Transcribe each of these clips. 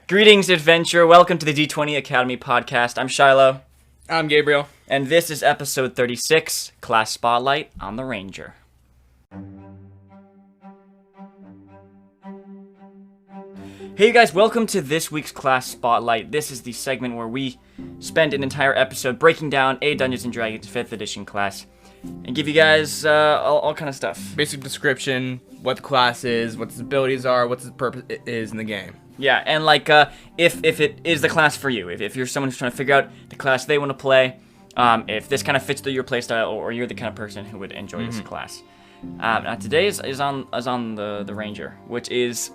Greetings, adventure. Welcome to the D20 Academy podcast. I'm Shiloh. I'm Gabriel. And this is episode 36, Class Spotlight on the Ranger. Hey you guys, welcome to this week's Class Spotlight. This is the segment where we spend an entire episode breaking down a Dungeons & Dragons 5th edition class and give you guys all kind of stuff. Basic description, what the class is, what its abilities are, what its purpose is in the game. Yeah, and like, if it is the class for you, if you're someone who's trying to figure out the class they want to play, if this kind of fits your playstyle, or you're the kind of person who would enjoy this class. Now today is on the Ranger, which is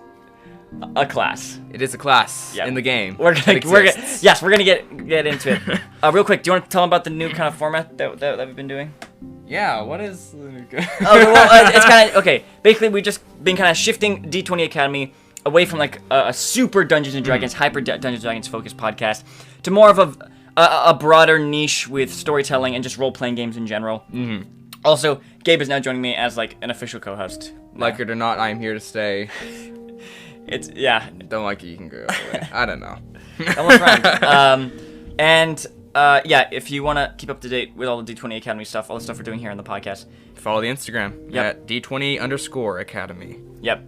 a class. It is a class in the game. We're gonna get into it. Real quick, do you want to tell them about the new kind of format that we've been doing? Yeah, what is... It's kind of okay. Basically, we've just been kind of shifting D20 Academy away from like a super Dungeons and Dragons, hyper Dungeons and Dragons focused podcast to more of a broader niche with storytelling and just role playing games in general. Also, Gabe is now joining me as like an official co-host. Like it or not, I am here to stay. Don't like it, you can go away. I don't know. Almost rhymed. If you want to keep up to date with all the D20 Academy stuff, all the stuff we're doing here on the podcast, follow the Instagram at D20_Academy. Yep.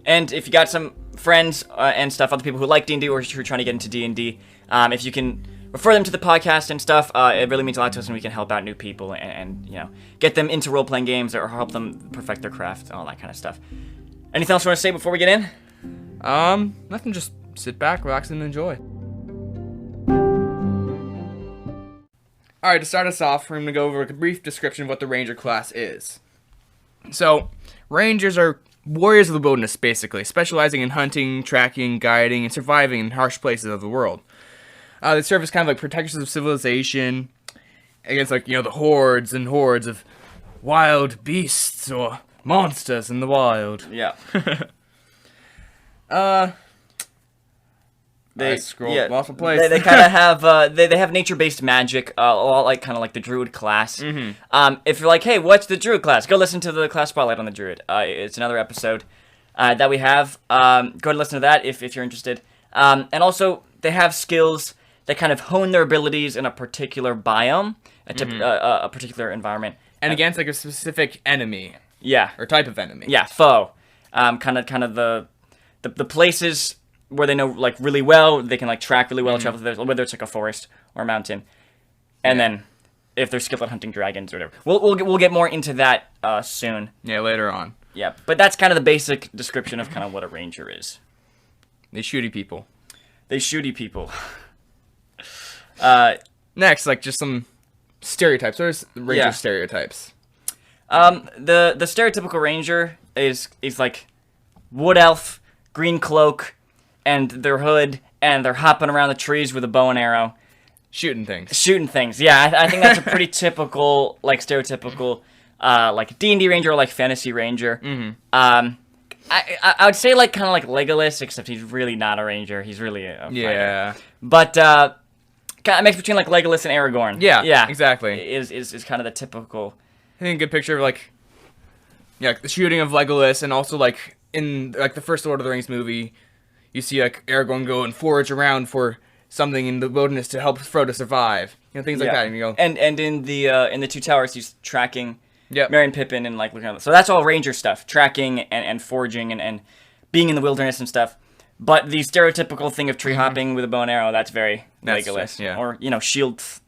And if you got some friends and stuff, other people who like D&D or who are trying to get into D&D, if you can refer them to the podcast and stuff, it really means a lot to us, and we can help out new people and you know, get them into role-playing games or help them perfect their craft and all that kind of stuff. Anything else you want to say before we get in? Nothing, just sit back, relax, and enjoy. Alright, to start us off, we're going to go over a brief description of what the Ranger class is. So, Rangers are warriors of the wilderness, basically, specializing in hunting, tracking, guiding, and surviving in harsh places of the world. They serve as kind of like protectors of civilization against, like, you know, the hordes and hordes of wild beasts or monsters in the wild. Yeah. They scroll multiple places. They kind of have they have nature-based magic, a lot like kind of like the Druid class. If you're like, hey, what's the Druid class? Go listen to the Class Spotlight on the Druid. It's another episode that we have. Go ahead and listen to that if you're interested. And also, they have skills that kind of hone their abilities in a particular biome, a particular environment, and against like a specific enemy. Yeah. Or type of enemy. Yeah, foe. Kind of the places where they know like really well, they can like track really well, travel through, whether it's like a forest or a mountain, and then if they're skilled at hunting dragons or whatever, we'll get more into that soon. Yeah, later on. Yeah, but that's kind of the basic description of kind of what a ranger is. They shooty people. Next, like just some stereotypes. What are ranger stereotypes? The stereotypical ranger is like wood elf, green cloak, and their hood, and they're hopping around the trees with a bow and arrow. Shooting things. Yeah, I think that's a pretty typical, like, stereotypical, like, D&D ranger or, like, fantasy ranger. I would say, like, kind of like Legolas, except he's really not a ranger. He's really a fighter. Yeah. But, kind of mix between, like, Legolas and Aragorn. Yeah, exactly. Is kind of the typical... I think a good picture of, like the shooting of Legolas, and also, like, in, like, the first Lord of the Rings movie, you see, like, Aragorn go and forage around for something in the wilderness to help Frodo survive. You know, things like that. And you go... And in the Two Towers, he's tracking Merry and Pippin and, like, looking at... So that's all ranger stuff. Tracking and foraging and being in the wilderness and stuff. But the stereotypical thing of tree hopping with a bow and arrow, that's very Legolas. Yeah. Or, you know, shield sliding.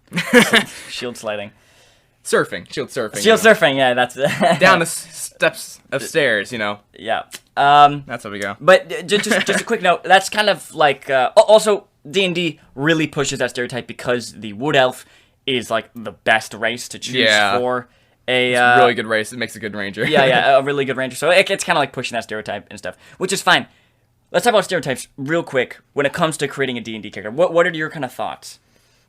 Shield surfing. Surfing, yeah, that's... Down the steps of stairs, you know. Yeah. That's how we go. But just a quick note, that's kind of like... also, D&D really pushes that stereotype because the wood elf is, like, the best race to choose for a... It's a really good race. It makes a good ranger. a really good ranger. So it's kind of like pushing that stereotype and stuff, which is fine. Let's talk about stereotypes real quick when it comes to creating a D&D character. What are your kind of thoughts?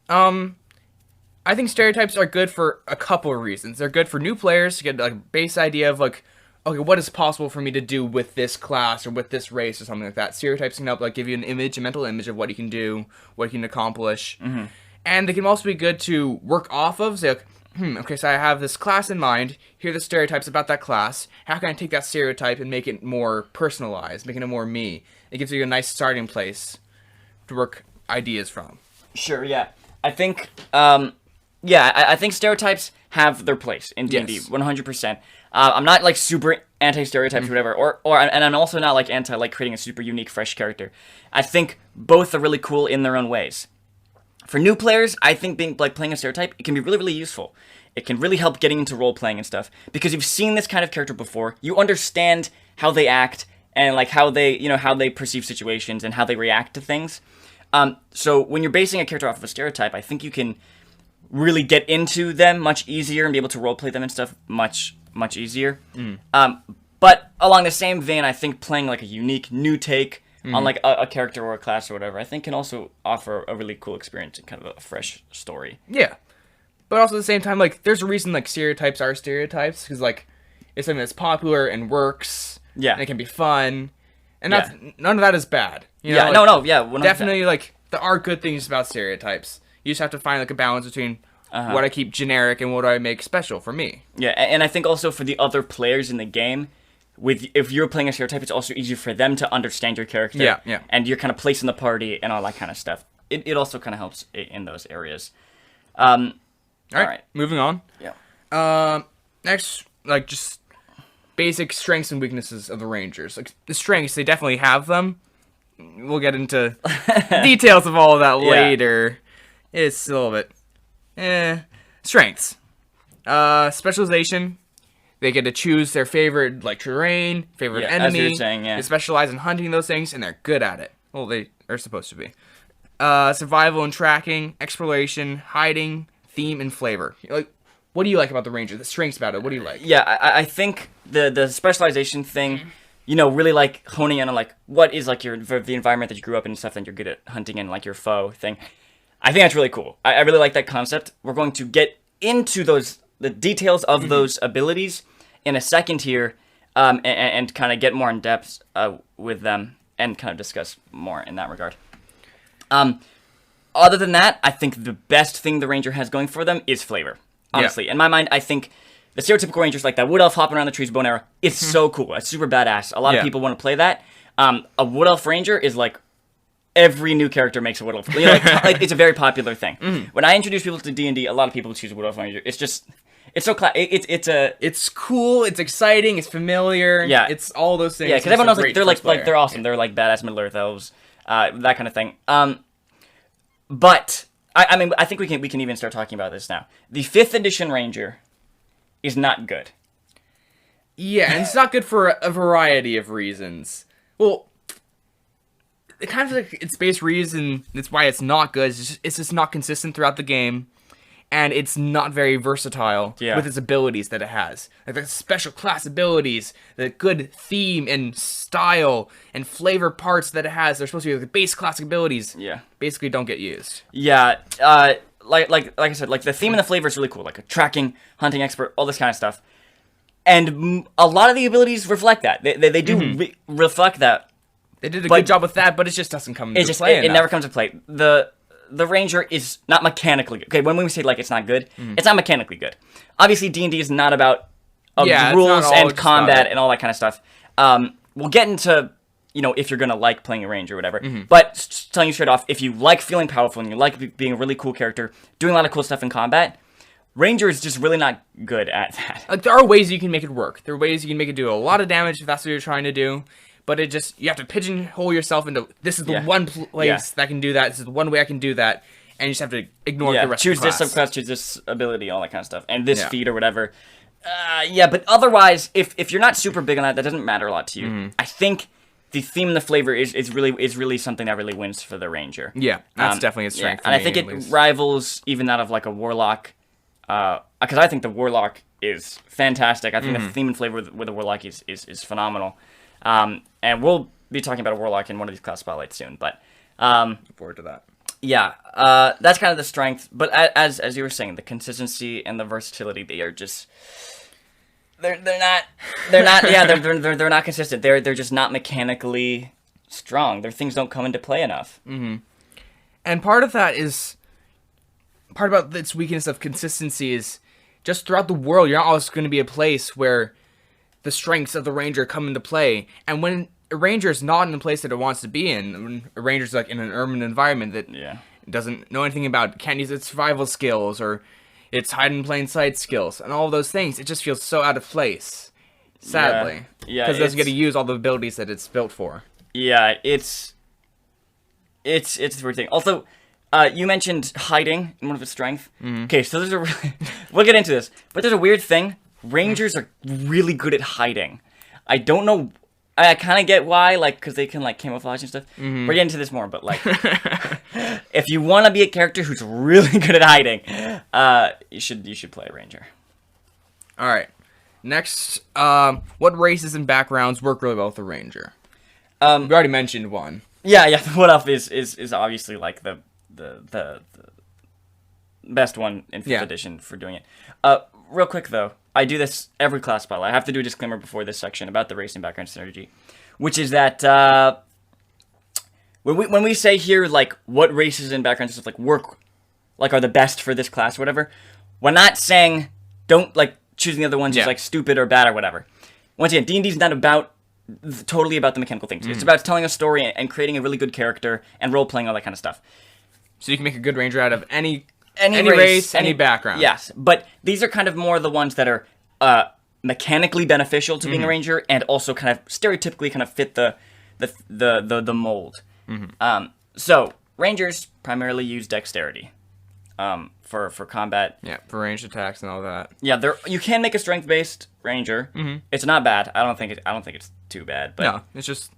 I think stereotypes are good for a couple of reasons. They're good for new players to get like, a base idea of, like, okay, what is possible for me to do with this class or with this race or something like that. Stereotypes can help, like, give you an image, a mental image of what you can do, what you can accomplish. And they can also be good to work off of. Say, like, okay, so I have this class in mind. Here are the stereotypes about that class. How can I take that stereotype and make it more personalized, making it more me? It gives you a nice starting place to work ideas from. Sure, yeah. I think, I think stereotypes have their place in D&D, Yes. 100%. I'm not, like, super anti-stereotypes or whatever, and I'm also not, like, anti, like, creating a super unique, fresh character. I think both are really cool in their own ways. For new players, I think playing a stereotype, it can be really, really useful. It can really help getting into role-playing and stuff, because you've seen this kind of character before, you understand how they act, and, like, how they perceive situations, and how they react to things. So when you're basing a character off of a stereotype, I think you can really get into them much easier and be able to roleplay them and stuff much easier. But along the same vein, I think playing like a unique new take on like a character or a class or whatever, I think can also offer a really cool experience and kind of a fresh story. Yeah. But also at the same time, like, there's a reason, like, stereotypes are stereotypes, because, like, it's something that's popular and works, Yeah. and it can be fun, and that's, none of that is bad. You know, Yeah, like, 100%. definitely, like, there are good things about stereotypes. You just have to find, like, a balance between what I keep generic and what I make special for me. Yeah, and I think also for the other players in the game, if you're playing a stereotype, it's also easier for them to understand your character. Yeah. And your kind of place in the party and all that kind of stuff. It also kind of helps in those areas. All right, moving on. Yeah. Next, like, just basic strengths and weaknesses of the Rangers. Like, the strengths, they definitely have them. We'll get into details of all of that later. It's a little bit... Strengths. Specialization. They get to choose their favorite, like, terrain, favorite enemy. As you were saying, yeah. They specialize in hunting those things, and they're good at it. Well, they are supposed to be. Survival and tracking, exploration, hiding, theme, and flavor. Like, what do you like about the Ranger? The strengths about it. What do you like? Yeah, I think the specialization thing, really like honing in on like what is like the environment that you grew up in and stuff that you're good at hunting and like your foe thing. I think that's really cool. I really like that concept. We're going to get into the details of those abilities in a second here, and kind of get more in depth with them and kind of discuss more in that regard. Other than that, I think the best thing the Ranger has going for them is flavor. Honestly, in my mind, I think the stereotypical Rangers like that Wood Elf hopping around the trees, bow and arrow, it's so cool. It's super badass. A lot of people want to play that. A Wood Elf Ranger is like every new character makes a Wood Elf. Like it's a very popular thing. When I introduce people to D&D, a lot of people choose Wood Elf Ranger. It's so It's cool. It's exciting. It's familiar. Yeah. It's all those things. Yeah, because everyone knows like they're awesome. They're like badass Middle Earth elves, that kind of thing. But I mean, I think we can even start talking about this now. The 5th edition Ranger is not good. Yeah, and it's not good for a variety of reasons. Well, the kind of like its base reason that's why it's not good is it's just not consistent throughout the game, and it's not very versatile with its abilities that it has. Like the special class abilities, the good theme and style and flavor parts that it has, they're supposed to be like the base classic abilities. Yeah. Basically don't get used. Yeah, like I said, like the theme and the flavor is really cool, like a tracking, hunting expert, all this kind of stuff. And a lot of the abilities reflect that. They do reflect that. They did a good job with that, but it just doesn't come into play. It never comes to play. The Ranger is not mechanically good. Okay, when we say like it's not good, it's not mechanically good. Obviously, D&D is not about rules and combat and all that kind of stuff. We'll get into if you're gonna like playing a Ranger or whatever. But telling you straight off, if you like feeling powerful and you like being a really cool character, doing a lot of cool stuff in combat, Ranger is just really not good at that. Like there are ways you can make it work. There are ways you can make it do a lot of damage if that's what you're trying to do. But you have to pigeonhole yourself into, this is the one place that can do that, this is the one way I can do that, and you just have to ignore the rest of the class. Choose this subclass, choose this ability, all that kind of stuff, and this feat or whatever. But otherwise, if you're not super big on that doesn't matter a lot to you. I think the theme and the flavor is really something that really wins for the Ranger. Yeah, that's definitely a strength for and me, I think it rivals even that of like a Warlock, because I think the Warlock is fantastic. I think the theme and flavor with the Warlock is phenomenal. And we'll be talking about a Warlock in one of these class spotlights soon, but look forward to that. Yeah, that's kind of the strength. But as you were saying, the consistency and the versatility, they are just they're not consistent. They're just not mechanically strong. Their things don't come into play enough. And part about its weakness of consistency is just throughout the world, you're not always going to be a place where the strengths of the Ranger come into play. And when a ranger's not in the place that it wants to be in. A ranger's like in an urban environment that doesn't know anything about, can't use its survival skills or its hide in plain sight skills and all of those things. It just feels so out of place, sadly. Yeah, because it doesn't get to use all the abilities that it's built for. Yeah, it's the weird thing. Also, you mentioned hiding in one of its strengths. Okay, so there's a we'll get into this, but there's a weird thing. Rangers are really good at hiding. I don't know. I kind of get why, like, because they can like camouflage and stuff. We're getting into this more, but like, if you want to be a character who's really good at hiding, you should play a ranger. All right. Next, what races and backgrounds work really well with a ranger? We already mentioned one. Yeah. What elf is obviously like the best one in 5th edition for doing it. Real quick though, I do this every class spotlight. I have to do a disclaimer before this section about the race and background synergy, which is that when we say here like what races and backgrounds stuff like work like are the best for this class or whatever, we're not saying don't like choosing the other ones is like stupid or bad or whatever. Once again, D&D is not totally about the mechanical things. It's about telling a story and creating a really good character and role playing all that kind of stuff. So you can make a good ranger out of any race, any background. Yes, but these are kind of more the ones that are mechanically beneficial to being a ranger and also kind of stereotypically kind of fit the mold. So rangers primarily use dexterity for combat. Yeah, for ranged attacks and all that. Yeah, you can make a strength-based ranger. It's not bad. I don't think it's too bad. But no, it's just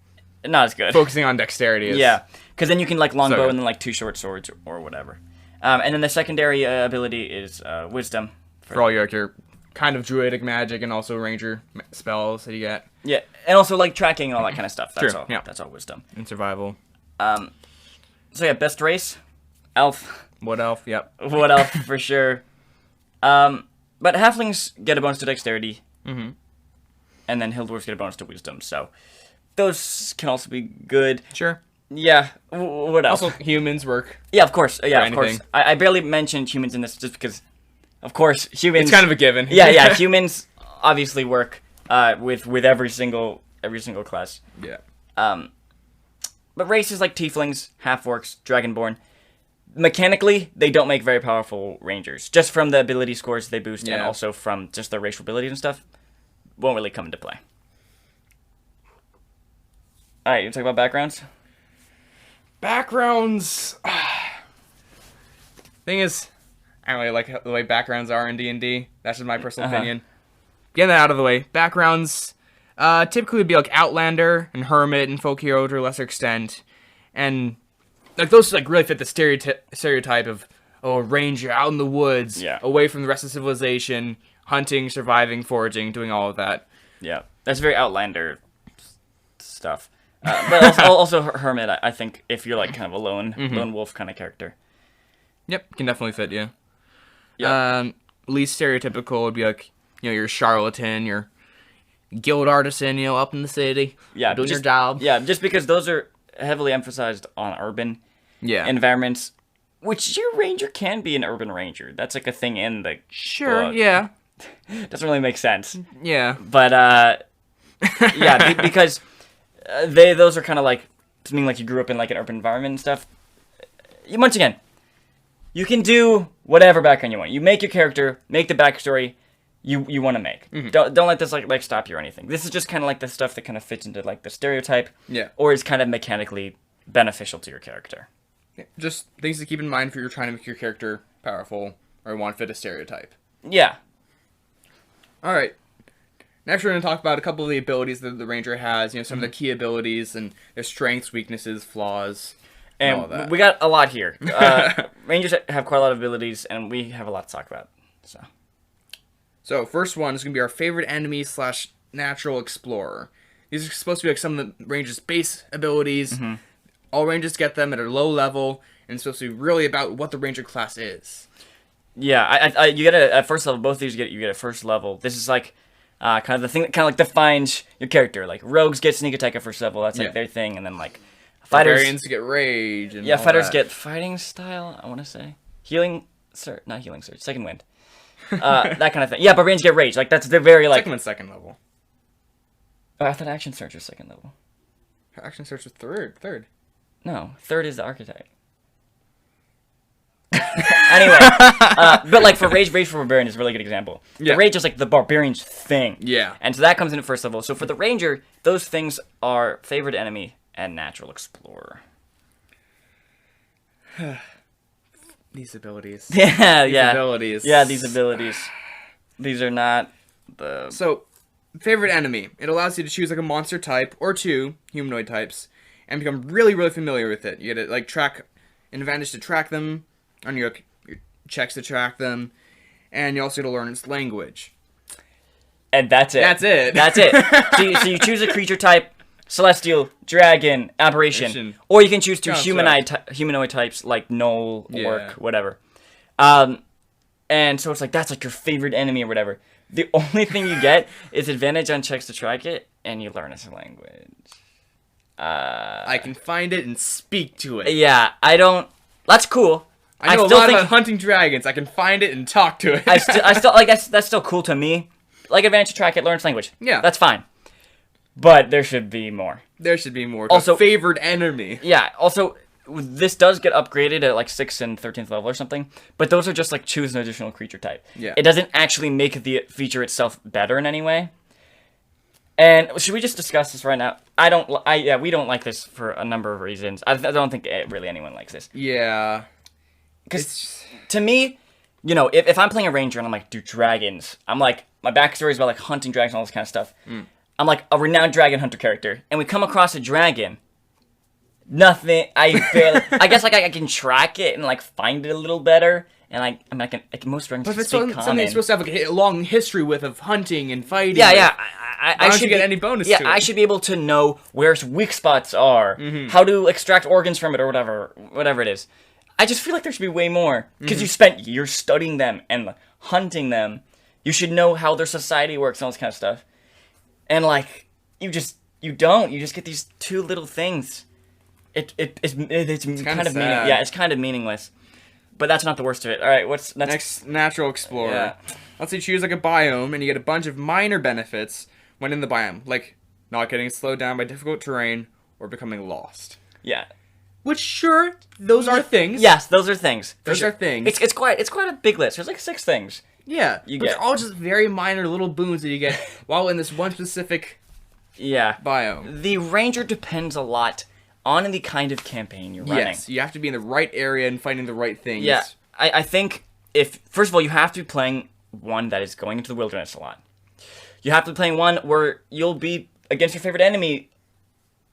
not as good. Focusing on dexterity. Yeah, because then you can like longbow and then like 2 short swords or whatever. And then the secondary ability is wisdom. For all your kind of druidic magic and also ranger spells that you get. Yeah, and also like tracking and all that kind of stuff. That's True. all. Yeah. That's all wisdom. And survival. So yeah, best race, elf. What elf? Yep. What elf for sure. But halflings get a bonus to dexterity. And then hill dwarves get a bonus to wisdom. So those can also be good. Sure. Yeah. What else? Also, humans work. Yeah, of course. Yeah, of course. I barely mentioned humans in this just because, of course, humans. It's kind of a given. Yeah. Humans obviously work with every single class. Yeah. But races like tieflings, half-orcs, dragonborn, mechanically they don't make very powerful rangers. Just from the ability scores they boost, and also from just their racial abilities and stuff, won't really come into play. All right, you talk about backgrounds. Backgrounds. Thing is, I don't really like the way backgrounds are in D&D. That's just my personal opinion. Getting that out of the way. Backgrounds typically would be like Outlander and Hermit and Folk Hero to a lesser extent, and like those like really fit the stereotype of a ranger out in the woods, away from the rest of civilization, hunting, surviving, foraging, doing all of that. Yeah, that's very Outlander stuff. But also Hermit, I think, if you're like kind of a lone wolf kind of character. Yep, can definitely fit you. Yeah. Least stereotypical would be like, your charlatan, your guild artisan, up in the city, doing your job. Yeah, just because those are heavily emphasized on urban environments, which your ranger can be an urban ranger. That's like a thing in the book. Yeah. Doesn't really make sense. Yeah. But, because those are kind of like, something like you grew up in like an urban environment and stuff. Once again, you can do whatever background you want. You make your character, make the backstory you want to make. Don't let this like stop you or anything. This is just kind of like the stuff that kind of fits into like the stereotype, or is kind of mechanically beneficial to your character. Yeah, just things to keep in mind if you're trying to make your character powerful or want to fit a stereotype. Yeah. All right. Next, we're going to talk about a couple of the abilities that the ranger has. Some of the key abilities and their strengths, weaknesses, flaws, and all of that. We got a lot here. Rangers have quite a lot of abilities, and we have a lot to talk about. So first one is going to be our favorite enemy / natural explorer. These are supposed to be like some of the ranger's base abilities. All rangers get them at a low level, and it's supposed to be really about what the ranger class is. Yeah, you get at first level. Both of these you get at first level. This is like kind of the thing that kind of like defines your character. Like rogues get sneak attack at first level. That's like their thing, and then like fighters get rage. And fighters get fighting style. I want to say not healing surge, second wind. That kind of thing. Yeah, barbarians get rage. Like they're very like second level. Oh, I thought action surge was second level. Action starts with third. No, third is the archetype. Anyway, but like for Rage for Barbarian is a really good example. Yeah. The Rage is like the barbarian's thing. Yeah. And so that comes in at first level. So for the Ranger, those things are favored enemy and natural explorer. These abilities. Yeah, These yeah. abilities. Yeah, these abilities. These are not the... So, favorite enemy. It allows you to choose like a monster type or two humanoid types and become really, really familiar with it. You get to like an advantage to track them on your checks to track them, and you also get to learn its language. And that's it. That's it. That's it. So you choose a creature type, celestial, dragon, aberration, or you can choose two humanoid types like gnoll, orc, whatever. And so it's like that's like your favorite enemy or whatever. The only thing you get is advantage on checks to track it, and you learn its language. I can find it and speak to it. Yeah, I don't. That's cool. I know a lot about hunting dragons. I can find it and talk to it. I still like that's still cool to me. Like advantage to track it, learn its language. Yeah, that's fine. But there should be more. There should be more. Also, favored enemy. Yeah. Also, this does get upgraded at like 6th and 13th level or something. But those are just like choose an additional creature type. Yeah. It doesn't actually make the feature itself better in any way. And should we just discuss this right now? We don't like this for a number of reasons. I don't think really anyone likes this. Yeah. Because to me, you know, if I'm playing a ranger and I'm like, dude, dragons. I'm like, my backstory is about like hunting dragons and all this kind of stuff. I'm like a renowned dragon hunter character, and we come across a dragon. Nothing. I guess like I can track it and like find it a little better, and I can most dragons. But if it's speak something common. you're supposed to have like a long history with of hunting and fighting. Yeah. I should get any bonus. Yeah, to it? I should be able to know where its weak spots are, how to extract organs from it, or whatever it is. I just feel like there should be way more because you spent years studying them and hunting them. You should know how their society works and all this kind of stuff. And like you just get these two little things. It's kind of it's kind of meaningless. But that's not the worst of it. All right, what's next? Natural explorer. Yeah. Let's say you choose like a biome and you get a bunch of minor benefits when in the biome, like not getting slowed down by difficult terrain or becoming lost. Yeah. Which sure, those are things. Yes, those are things. Those are things. It's quite a big list. There's like 6 things. Yeah, they're all just very minor little boons that you get while in this one specific biome. The ranger depends a lot on the kind of campaign you're running. Yes, you have to be in the right area and finding the right things. Yeah, I think first of all, you have to be playing one that is going into the wilderness a lot. You have to be playing one where you'll be against your favorite enemy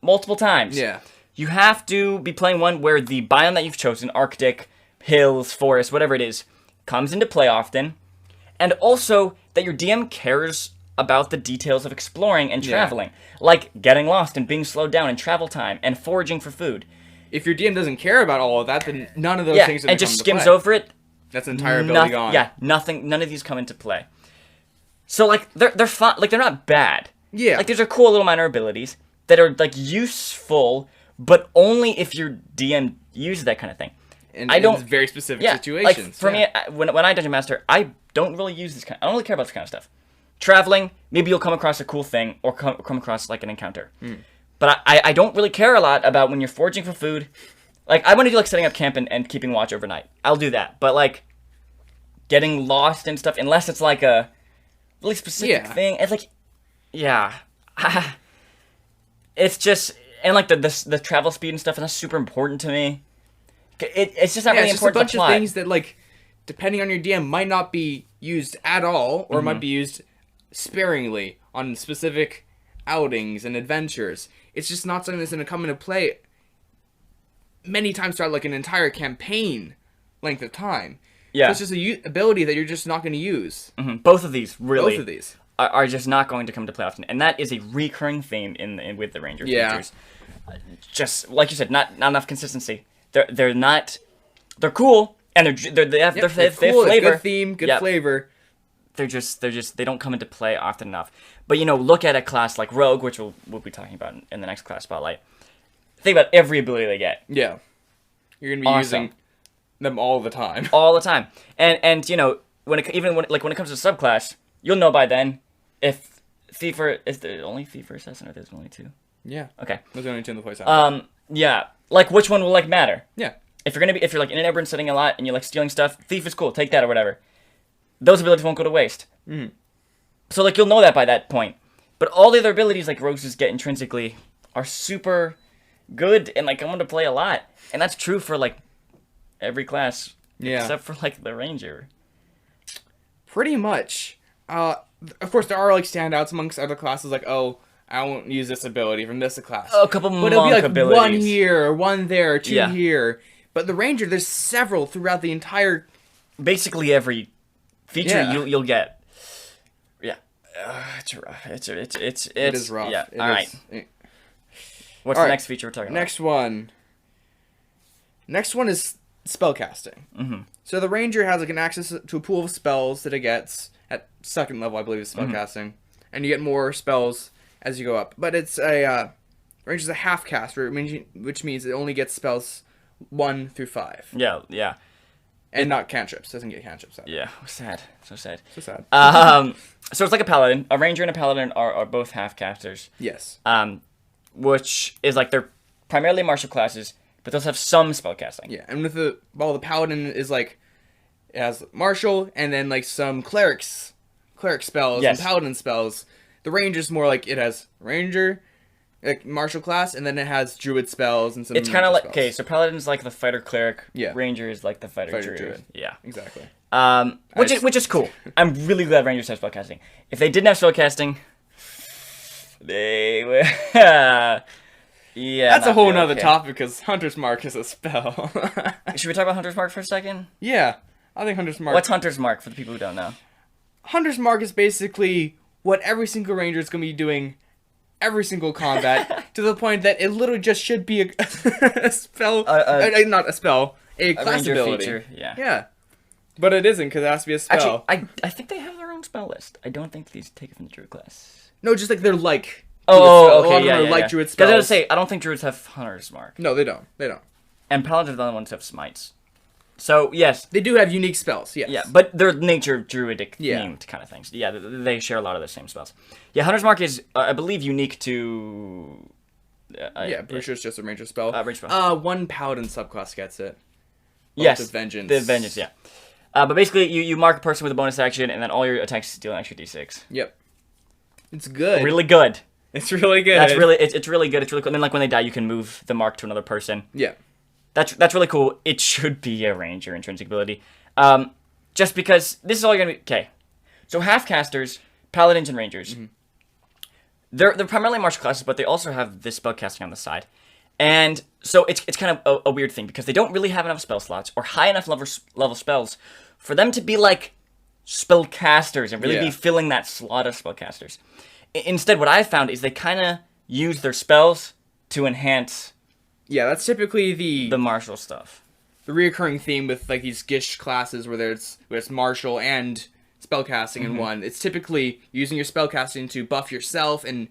multiple times. Yeah. You have to be playing one where the biome that you've chosen, Arctic, hills, forest, whatever it is, comes into play often. And also that your DM cares about the details of exploring and traveling. Like getting lost and being slowed down in travel time and foraging for food. If your DM doesn't care about all of that, then none of those things are going to come into play. and just skims over it. That's an entire ability gone. Yeah, none of these come into play. So like they're fun, like they're not bad. Yeah. Like these are cool little minor abilities that are like useful, but only if your DM uses that kind of thing. In very specific situations. Like for me, when I Dungeon Master, I don't really use this kind. I don't really care about this kind of stuff. Traveling, maybe you'll come across a cool thing or come across like an encounter. But I don't really care a lot about when you're foraging for food. Like I want to do like setting up camp and keeping watch overnight. I'll do that. But like getting lost and stuff, unless it's like a really specific thing, it's like it's just and like the travel speed and stuff, and that's super important to me. It's just not really important. It's just a bunch of things that like, depending on your DM, might not be used at all, or might be used sparingly on specific outings and adventures. It's just not something that's going to come into play many times throughout like an entire campaign length of time. Yeah, so it's just a ability that you're just not going to use. Both of these are just not going to come to play often, and that is a recurring theme in with the ranger features. Just like you said, not enough consistency. They're cool and they have flavor. Good theme, good flavor. They don't come into play often enough. But look at a class like Rogue, which we'll be talking about in the next class spotlight. Think about every ability they get. Yeah, you're gonna be using them all the time. All the time, and when it comes to subclass, you'll know by then if thief is there only thief or assassin, or there's only two. Yeah. Okay. Those are the only two in the play sound. Yeah. Like, which one will, like, matter? Yeah. If you're, like, in an urban setting a lot and you're, like, stealing stuff, thief is cool. Take that or whatever. Those abilities won't go to waste. Mm. So, like, you'll know that by that point. But all the other abilities, like, rogues get intrinsically are super good and, like, I want to play a lot. And that's true for, like, every class. Yeah. Except for, like, the ranger. Pretty much. Of course, there are, like, standouts amongst other classes, like, oh, I won't use this ability from this class. A couple but it'll be, like, abilities. one here, or one there, two Yeah. here. But the ranger, there's several throughout the entire... Basically every feature Yeah. you'll get. Yeah. It's rough. It is rough. Yeah. It All is- right. What's All the right. next feature we're talking about? Next one is spellcasting. Mm-hmm. So the ranger has like an access to a pool of spells that it gets at second level, I believe, is spellcasting, and you get more spells as you go up. But it's a ranger's a half caster, which means it only gets spells 1 through 5, Yeah. and not cantrips. Doesn't get cantrips. Yeah. Sad. So sad. So sad. So it's like a paladin. A ranger and a paladin are both half casters. Yes. Which is like they're primarily martial classes, but those have some spellcasting. Yeah, and with the paladin is like it has martial and then like some cleric spells Yes. and paladin spells. The ranger's more like it has ranger, like martial class, and then it has druid spells and some. It's kind of like spells. okay, so paladin's like the fighter cleric. Yeah. Ranger is like the fighter Fighter druid. druid. Yeah. Exactly. Which is cool. I'm really glad rangers have spellcasting. If they didn't have spellcasting, they would. Yeah. That's a whole not nother okay. topic because Hunter's Mark is a spell. Should we talk about Hunter's Mark for a second? Yeah, I think Hunter's Mark. What's Hunter's Mark for the people who don't know? Hunter's Mark is basically what every single ranger is going to be doing every single combat to the point that it literally just should be a spell. Not a spell, a class ranger ability. feature, yeah. Yeah. But it isn't because it has to be a spell. Actually, I think they have their own spell list. I don't think these take it from the druid class. No, just like they're like. Oh, druid spell. A lot okay, of them yeah. are like druid spells. Because I was say I don't think druids have Hunter's Mark, No, they don't. They don't. and paladins are the only ones who have smites. So yes, They do have unique spells. Yes. yeah, but they're nature druidic Yeah. themed kind of things. Yeah, they share a lot of the same spells. Yeah, Hunter's Mark is, I believe, unique to. Yeah, pretty sure it's just a ranger spell. Ranger spell. One paladin subclass gets it. Yes, the vengeance. The vengeance, yeah. But basically, you mark a person with a bonus action, and then all your attacks deal an extra d6. Yep. It's good. Really good. It's really good. That's really it's really good. It's really cool. And then like when they die, you can move the mark to another person. Yeah. That's really cool. It should be a ranger intrinsic ability. Just because this is all you're gonna be okay. So half casters, paladins, and rangers. They're primarily martial classes, but they also have this spell casting on the side. And so it's kind of a weird thing because they don't really have enough spell slots or high enough level spells for them to be like spellcasters and really be filling that slot of spellcasters. Instead, what I've found is they kind of use their spells to enhance Yeah, that's typically the martial stuff. reoccurring theme with like these Gish classes where it's martial and spellcasting in one. It's typically using your spellcasting to buff yourself and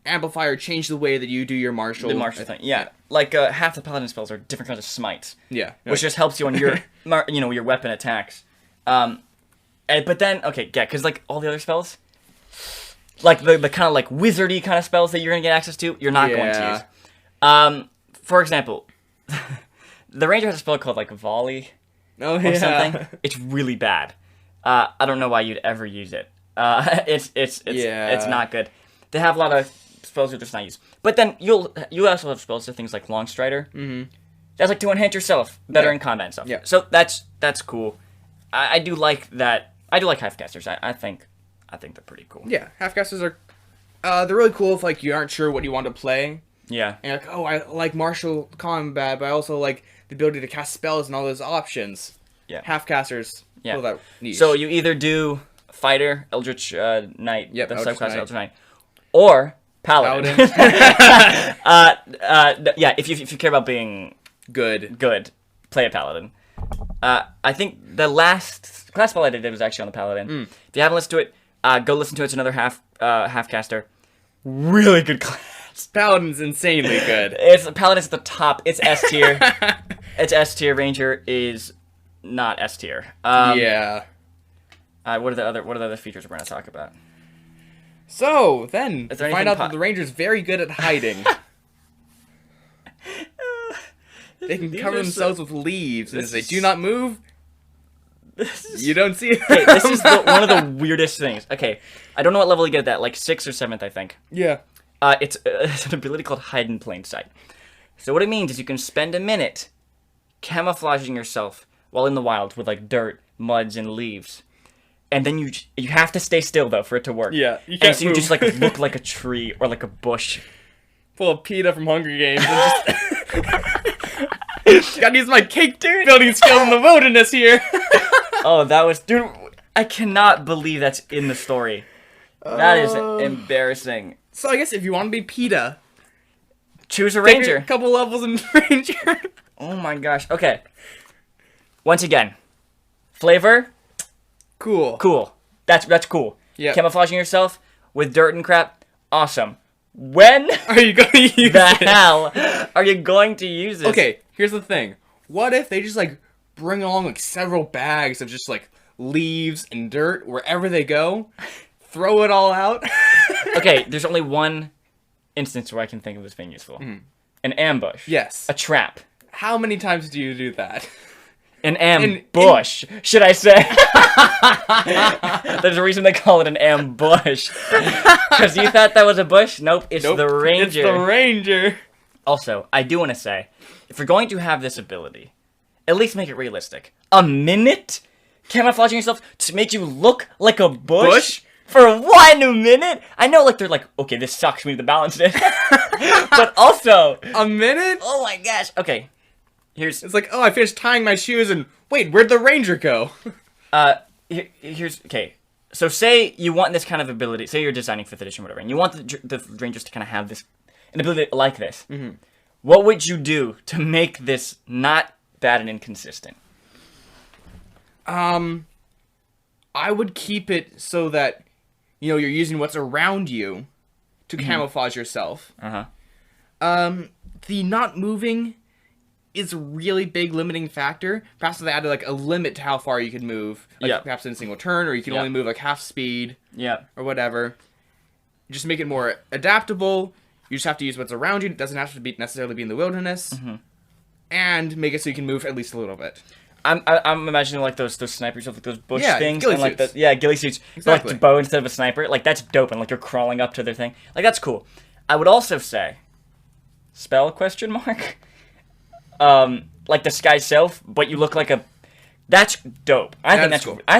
amplify or change the way that you do your martial. The martial thing, yeah. Like half the paladin spells are different kinds of smites. Yeah. Which just helps you on your, your weapon attacks. But then, okay, yeah, because like all the other spells, like the kind of like wizardy kind of spells that you're gonna get access to, you're not going to use. For example, the ranger has a spell called like volley Oh or something. It's really bad. I don't know why you'd ever use it. It's not good. They have a lot of spells you're just not use. But then you also have spells to things like long strider. Mm-hmm. That's like to enhance yourself better in combat and stuff. Yeah. So that's cool. I do like that. I do like half casters. I think they're pretty cool. Yeah, half-casters are they're really cool if like you aren't sure what you want to play. Yeah. And you're like, oh, I like martial combat, but I also like the ability to cast spells and all those options. Yeah. Half-casters. Yeah. Fill that niche. So you either do fighter, eldritch knight, Yep, the Eldritch subclass Knight. Eldritch knight, or paladin. Yeah, if you care about being good. play a paladin. I think the last class spell I did was actually on the paladin. If you haven't listened to it, go listen to it. It's another half caster. Really good class. Paladin's insanely good. It's paladin's at the top. It's S tier. It's S tier. Ranger is not S tier. Yeah. What are the other features we're gonna talk about? So, then, Is we there find anything out that the Ranger's very good at hiding. They can These cover are themselves with leaves, and if This they is- do not move, you don't see it. Okay, this is one of the weirdest things. Okay, I don't know what level you get that, like 6th or 7th, I think. Yeah. It's an ability called Hide in Plain Sight. So what it means is you can spend a minute camouflaging yourself while in the wild with like dirt, muds, and leaves. And then you have to stay still though for it to work. Yeah, you And can't so you move. just like look like a tree or like a bush. Pull a PETA from Hunger Games and just... Gotta use my cake building skill in the wilderness here. Oh, that was... Dude, I cannot believe that's in the story. That is embarrassing. So I guess if you want to be PETA, Choose a take a ranger. couple levels in Ranger. Oh my gosh. Okay. Once again, flavor, Cool. cool. That's cool. Yeah. Camouflaging yourself with dirt and crap, awesome. When Are you gonna use the it? hell are you going to use this? Okay, here's the thing. What if they just like bring along like several bags of just like leaves and dirt wherever they go, throw it all out? Okay, there's only one instance where I can think of this being useful. An ambush. Yes. A trap. How many times do you do that? An ambush, should I say? There's a reason they call it an ambush. Because you thought that was a bush? Nope, it's Nope, the ranger. It's the Ranger. Also, I do want to say, if you're going to have this ability, at least make it realistic. A minute? Camouflaging yourself to make you look like a bush? For 1 minute? I know, like, they're like, okay, this sucks, we need to balance it. But also... A minute? Oh my gosh. Okay, here's... It's like, oh, I finished tying my shoes and wait, where'd the Ranger go? Here's... Okay, so say you want this kind of ability, say you're designing 5th edition, whatever, and you want the Rangers to kind of have this, an ability like this. Mm-hmm. What would you do to make this not bad and inconsistent? I would keep it so that, you know, you're using what's around you to camouflage yourself. Uh-huh. The not moving is a really big limiting factor. Perhaps if they added like a limit to how far you could move, like Yeah. perhaps in a single turn, or you can Yeah. only move like half speed Yeah. or whatever. Just make it more adaptable. You just have to use what's around you. It doesn't have to be necessarily be in the wilderness, and make it so you can move at least a little bit. I'm imagining like those snipers with like those bush Yeah, things ghillie and like suits. ghillie suits, Exactly. like the bow instead of a sniper. Like that's dope, and like you're crawling up to their thing. Like that's cool. I would also say, spell question mark, like the sky self, but you look like a. That's dope. I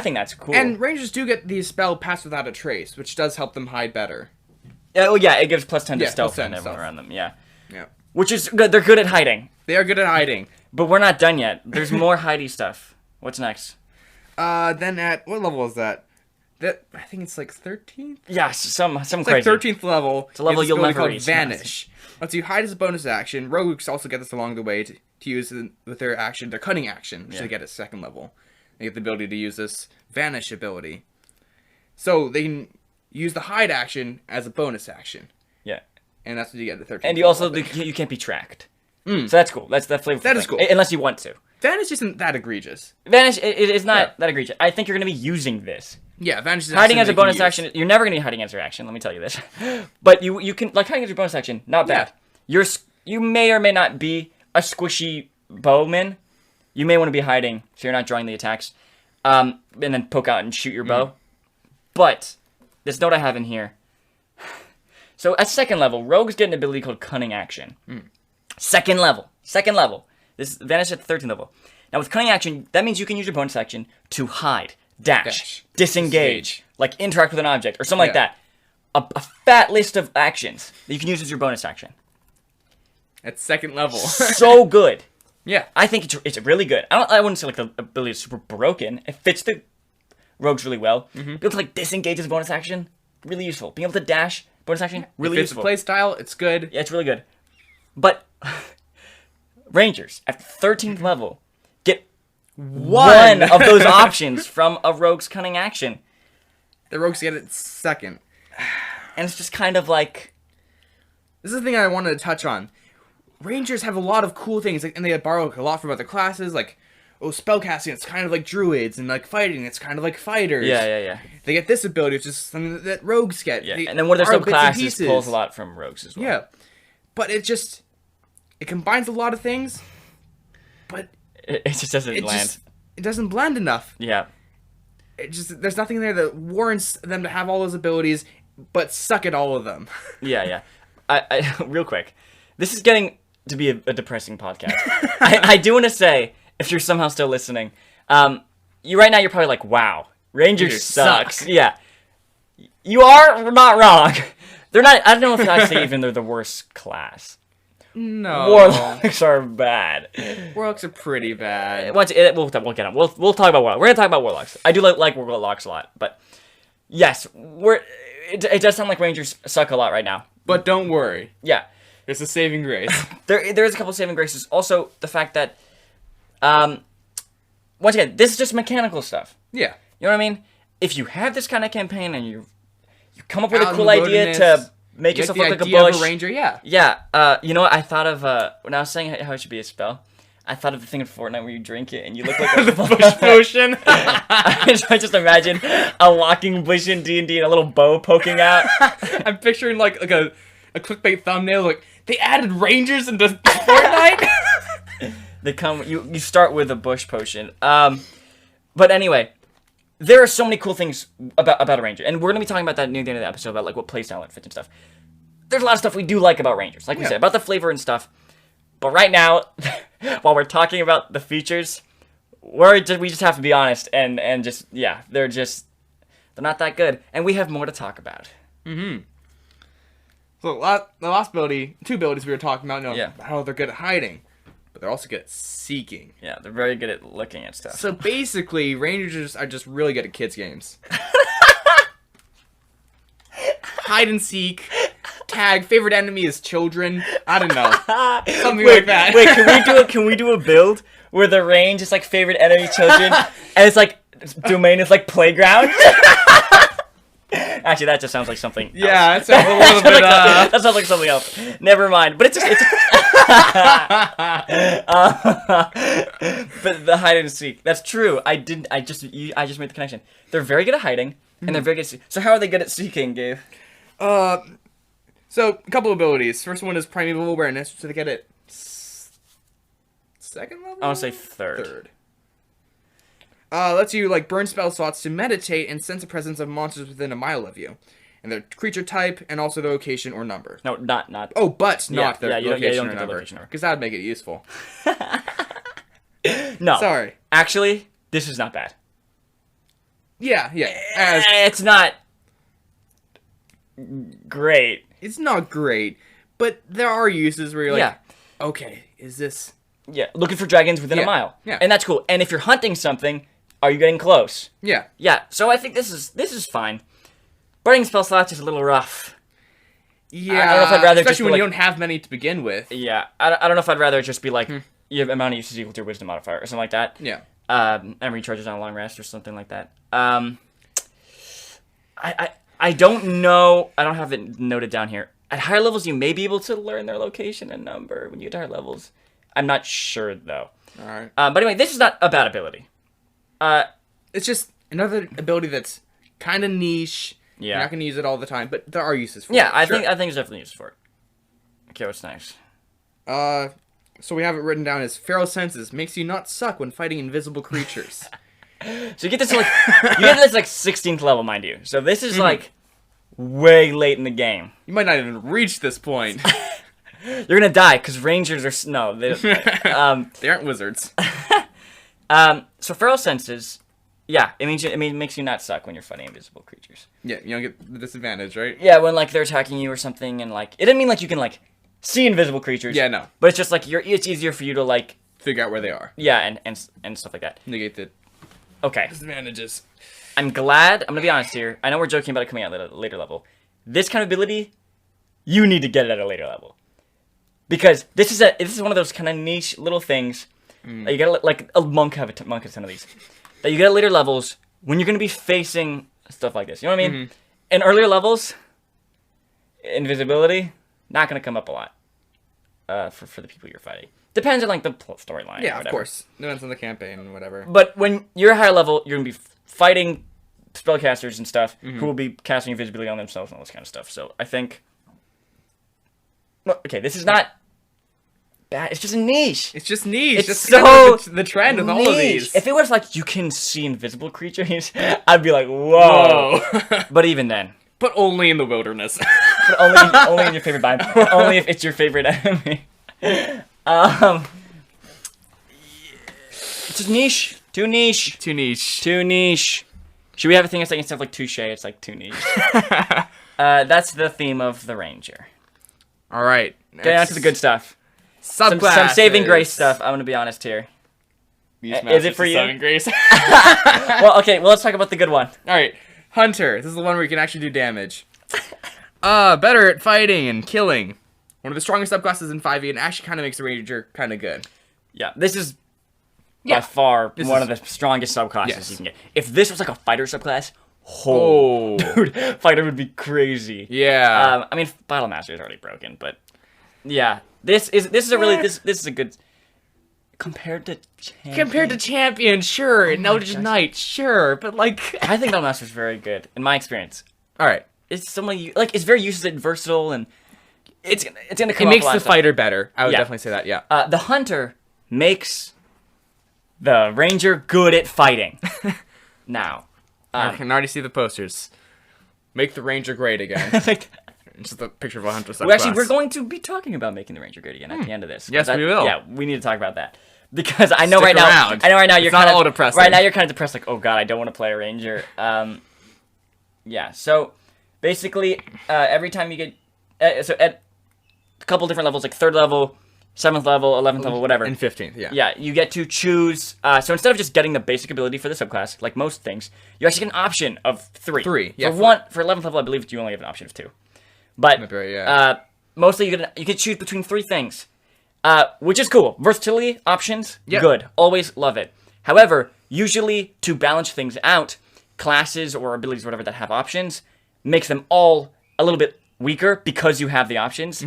think that's cool. And Rangers do get the spell Pass Without a Trace, which does help them hide better. oh yeah, it gives +10 to Yeah, stealth +10 and everyone stealth. around them. Yeah, Yeah. which is good. They're good at hiding, They are good at hiding. but we're not done yet. There's more hidey stuff. What's next? Then at what level is that? That I think it's like 13th. Yeah, some It's crazy. like 13th level. It's a level you have this you'll ability never called reach. Vanish. Lets you hide as a bonus action. Rogues also get this along the way to use with their action, their cunning action, which Yeah. they get at 2nd level. They get the ability to use this Vanish ability. So they can use the hide action as a bonus action. Yeah. And that's what you get at 13th And you level, also I think. you can't be tracked. So that's cool. That's that flavor. That is cool. Unless you want to. Vanish isn't that egregious. Vanish it is not Yeah. that egregious. I think you're going to be using this. Yeah, Vanish is Hiding something as a they can bonus use. action. You're never going to be hiding as your action. Let me tell you this. But you can like hiding as your bonus action. Not bad. You may or may not be a squishy bowman. You may want to be hiding so you're not drawing the attacks. And then poke out and shoot your bow. But this note I have in here. So at 2nd level, rogues get an ability called Cunning Action. Second level. This is Vanish at the 13th level. Now with Cunning Action, that means you can use your bonus action to hide, dash, disengage, like interact with an object, or something like Yeah. that. A fat list of actions that you can use as your bonus action. At 2nd level. So good. Yeah. I think it's really good. I wouldn't say like the ability is super broken. It fits the rogues really well. Being able to like disengage as a bonus action, really useful. Being able to dash, bonus action, really If it's useful. play style, it's good. Yeah, it's really good. But Rangers at 13th level get one of those options from a rogue's cunning action. The rogues get it 2nd. And it's just kind of like... This is the thing I wanted to touch on. Rangers have a lot of cool things, like, and they borrow a lot from other classes. Like, spellcasting, it's kind of like druids, and like fighting, it's kind of like fighters. Yeah. They get this ability, it's just something that rogues get. Yeah, and then one of their subclasses pulls a lot from rogues as well. Yeah, but it combines a lot of things, but it just doesn't land. It doesn't blend enough. Yeah. There's nothing there that warrants them to have all those abilities, but suck at all of them. Yeah. I real quick, this is getting to be a depressing podcast. I do want to say, if you're somehow still listening, you're probably like, wow, Rangers sucks. Yeah. You are not wrong. They're not, I don't know if I'd say even they're the worst class. No. Warlocks are bad. Warlocks are pretty bad. We'll get on. We'll talk about Warlocks. We're gonna talk about Warlocks. I do like Warlocks a lot, but yes, it does sound like Rangers suck a lot right now. But don't worry. Yeah. There's a saving grace. There is a couple saving graces. Also, the fact that, once again, this is just mechanical stuff. Yeah. You know what I mean? If you have this kind of campaign and you come up with a cool idea to make yourself look like a bush. Of a ranger, yeah. Yeah. You know what? I thought of, when I was saying how it should be a spell, I thought of the thing in Fortnite where you drink it and you look like a bush potion. I just imagine a walking bush in D&D and a little bow poking out. I'm picturing like a clickbait thumbnail, like, they added rangers into Fortnite? They come, you start with a bush potion. But anyway, there are so many cool things about a ranger, and we're gonna be talking about that near the end of the episode, about like what playstyle it fits and stuff. There's a lot of stuff we do like about rangers, like we said, about the flavor and stuff. But right now, while we're talking about the features, we just have to be honest and just they're not that good, and we have more to talk about. Mm-hmm. So the last ability, two abilities we were talking about, how they're good at hiding, but they're also good at seeking. Yeah, they're very good at looking at stuff. So basically, rangers are just really good at kids games. Hide and seek. Tag, favorite enemy is children. I don't know. Something like that. Wait, can we do a build where the range is like favorite enemy children and it's like domain is like playground? Actually, that just sounds like something else. Yeah, that sounds a little bit that sounds like something else. Never mind. But it's but the hide and seek. That's true. I just made the connection. They're very good at hiding and they're very good at so how are they good at seeking, Gabe? So, a couple abilities. First one is Primeval Awareness, so they get it second level? I want to say third. Lets you, like, burn spell slots to meditate and sense the presence of monsters within a mile of you. And their creature type, and also the location or number. No, not. Oh, but not their location or number. Because that would make it useful. No. Sorry. Actually, this is not bad. Yeah. It's not great. It's not great, but there are uses where you're like, okay, is this... Yeah, looking for dragons within a mile. Yeah. And that's cool. And if you're hunting something, are you getting close? Yeah. Yeah, so I think this is fine. Burning spell slots is a little rough. Yeah, I don't know if I'd rather especially when you don't have many to begin with. Yeah, I don't know if I'd rather just be like, your amount of use is equal to your wisdom modifier or something like that. Yeah. And recharges on a long rest or something like that. I don't know. I don't have it noted down here. At higher levels, you may be able to learn their location and number when you get to higher levels. I'm not sure, though. All right. But anyway, this is not a bad ability. It's just another ability that's kind of niche. Yeah. You're not going to use it all the time, but there are uses for it. Yeah, I think there's definitely uses for it. Okay, what's next? So we have it written down as Feral Senses makes you not suck when fighting invisible creatures. So you get this 16th level, mind you. So this is like way late in the game. You might not even reach this point. You're gonna die because rangers are they aren't wizards. So Feral Senses, it makes you not suck when you're fighting invisible creatures. Yeah, you don't get the disadvantage, right? Yeah, when like they're attacking you or something, and like it doesn't mean like you can like see invisible creatures. Yeah, no. But it's just like it's easier for you to like figure out where they are. Yeah, and stuff like that. Negate the disadvantages. I'm glad. I'm gonna be honest here. I know we're joking about it coming out at a later level. This kind of ability, you need to get it at a later level, because this is one of those kind of niche little things that you gotta like a monk have a ton of these that you get at later levels when you're gonna be facing stuff like this. You know what I mean? In earlier levels, invisibility not gonna come up a lot. for the people you're fighting. Depends on like the storyline. Yeah, or of whatever. course. Depends on the campaign and whatever. But when you're higher level, you're gonna be fighting spellcasters and stuff who will be casting invisibility on themselves and all this kind of stuff. So I think, well, okay, this is not bad. It's just a niche. It's just niche. It's That's so kind of the trend with all of niche. these. If it was like you can see invisible creatures, I'd be like, whoa. But even then. But only in the wilderness. But only in your favorite biome. Only if it's your favorite enemy. It's just niche. Too niche. Too niche. Too niche. Should we have a thing that's like instead of like touche, it's like too niche. That's the theme of the Ranger. All right. Get on to the good stuff. Some saving grace stuff. I'm gonna be honest here. Is it for you? Saving grace. Well, okay. Well, let's talk about the good one. All right. Hunter. This is the one where you can actually do damage. Better at fighting and killing. One of the strongest subclasses in 5e, and actually kind of makes the Ranger kind of good. Yeah, this is by far one of the strongest subclasses Yes. you can get. If this was like a fighter subclass, dude, fighter would be crazy. Yeah. I mean, Battle Master is already broken, but yeah, this is a good compared to Champion. Compared to Champion, sure. Noted Knight, sure. But like, I think Battle Master is very good in my experience. all right. It's somebody like it's very useful and versatile, and it's gonna come. It makes off a lot the of stuff. fighter better. I would definitely say that. Yeah. The Hunter makes the Ranger good at fighting. Now, I can already see the posters. Make the Ranger great again. like, It's just a picture of a Hunter subclass. well, actually, we're going to be talking about making the Ranger great again at the end of this. Yes, we will. Yeah, we need to talk about that because I know Stick right now. around. I know right now you're It's not kind all of depressing. right now. You're kind of depressed, like, oh god, I don't want to play a Ranger. Yeah. So basically, every time you get so at a couple different levels, like 3rd level, 7th level, 11th level, whatever. And 15th, yeah. Yeah, you get to choose. So instead of just getting the basic ability for the subclass, like most things, you actually get an option of 3. 3, yeah. For 11th level, I believe you only have an option of 2. But Might be right, yeah. mostly you can choose between 3 things, which is cool. Versatility options, Yep. good. Always love it. However, usually to balance things out, classes or abilities, whatever that have options, makes them all a little bit weaker because you have the options.